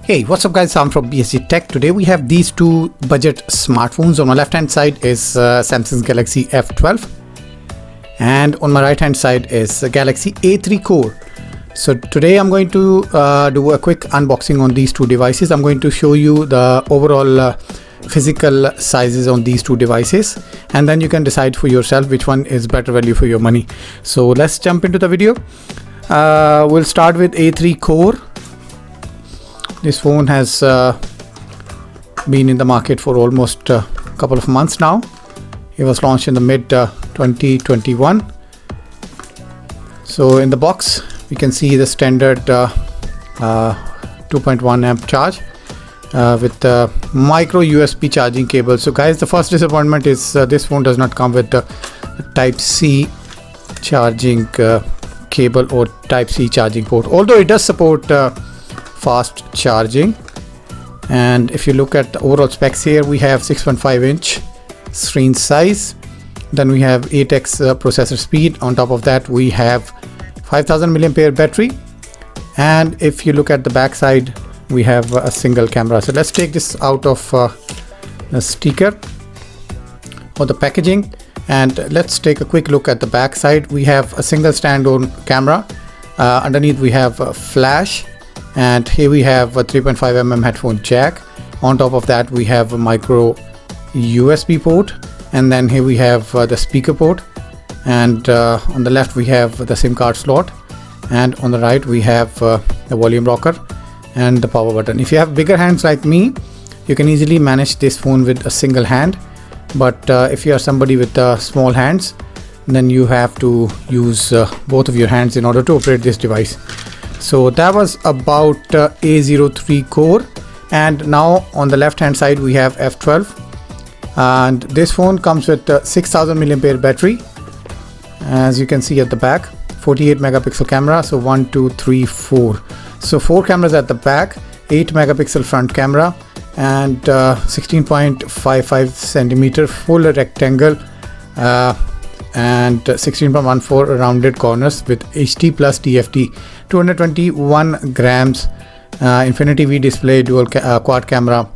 Hey, what's up guys, I'm from BSG Tech. Today we have these two budget smartphones. On my left hand side is Samsung's Galaxy F12 and on my right hand side is Galaxy A03 Core. So today I'm going to do a quick unboxing on these two devices. I'm going to show you the overall physical sizes on these two devices, and then you can decide for yourself which one is better value for your money. So let's jump into the video. We'll start with A03 Core. This phone has been in the market for almost a couple of months now. It was launched in the mid 2021. So in the box we can see the standard 2.1 amp charge with micro USB charging cable. So guys, the first disappointment is this phone does not come with the Type-C charging cable or Type-C charging port, although it does support fast charging. And if you look at the overall specs here, we have 6.5 inch screen size, then we have 8x processor speed. On top of that we have 5000 mAh battery, and if you look at the back side we have a single camera. So let's take this out of the sticker or the packaging, and let's take a quick look at the back side. We have a single stand-on camera. Underneath we have a flash, and here we have a 3.5mm headphone jack. On top of that we have a micro USB port, and then here we have the speaker port, and on the left we have the SIM card slot, and on the right we have the volume rocker and the power button. If you have bigger hands like me, you can easily manage this phone with a single hand, but if you are somebody with small hands, then you have to use both of your hands in order to operate this device. So that was about A03 Core. And now on the left hand side we have F12, and this phone comes with 6000 mAh battery, as you can see at the back. 48 megapixel camera, so 1 2 3 4, so 4 cameras at the back, 8 megapixel front camera, and 16.55 centimeter full rectangle, and 16.14 rounded corners with HD plus TFT, 221 grams, Infinity V display, dual quad camera,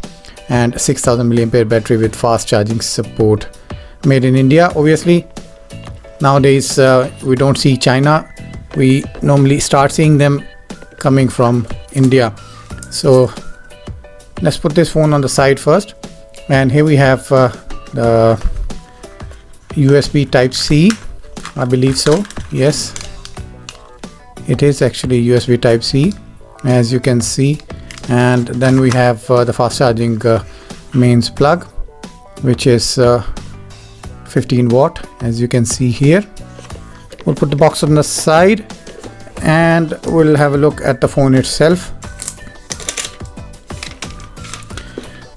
and 6000 mAh battery with fast charging support. Made in India, obviously. Nowadays we don't see China, we normally start seeing them coming from India. So let's put this phone on the side first, and here we have the USB Type-C, I believe so. Yes, it is actually USB Type-C, as you can see. And then we have the fast charging mains plug, which is 15 watt, as you can see here. We'll put the box on the side and we'll have a look at the phone itself.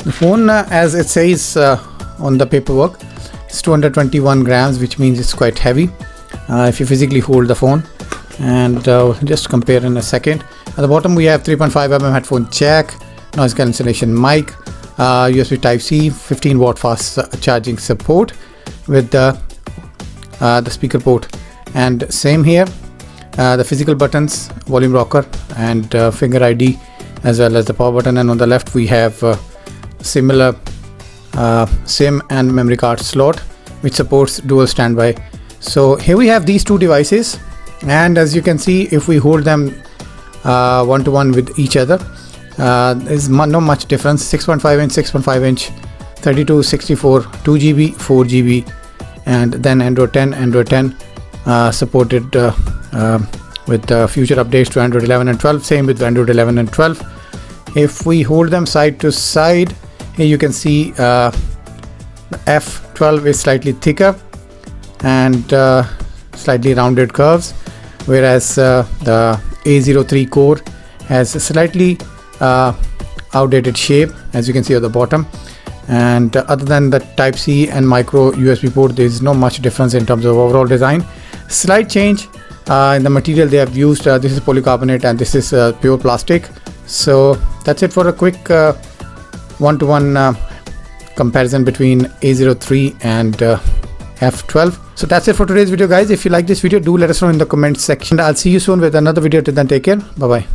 The phone, as it says on the paperwork, is 221 grams, which means it's quite heavy if you physically hold the phone. And just compare in a second. At the bottom we have 3.5mm headphone jack, noise cancellation mic, USB Type-C, 15 watt fast charging support with the speaker port, and same here, the physical buttons, volume rocker and finger ID, as well as the power button. And on the left we have similar SIM and memory card slot, which supports dual standby. So here we have these two devices, and as you can see, if we hold them one to one with each other, there's no much difference. 6.5 inch, 6.5 inch, 32, 64, 2GB, 4GB, and then Android 10 supported with future updates to Android 11 and 12. Same with Android 11 and 12. If we hold them side to side, here you can see the F12 is slightly thicker and slightly rounded curves, whereas the A03 Core has a slightly outdated shape, as you can see at the bottom. And other than the Type-C and micro USB port, there is no much difference in terms of overall design. Slight change in the material they have used. This is polycarbonate and this is pure plastic. So that's it for a quick one-to-one comparison between A03 and F12. So that's it for today's video, guys. If you like this video, do let us know in the comment section. I'll see you soon with another video. Till then, take care. Bye bye.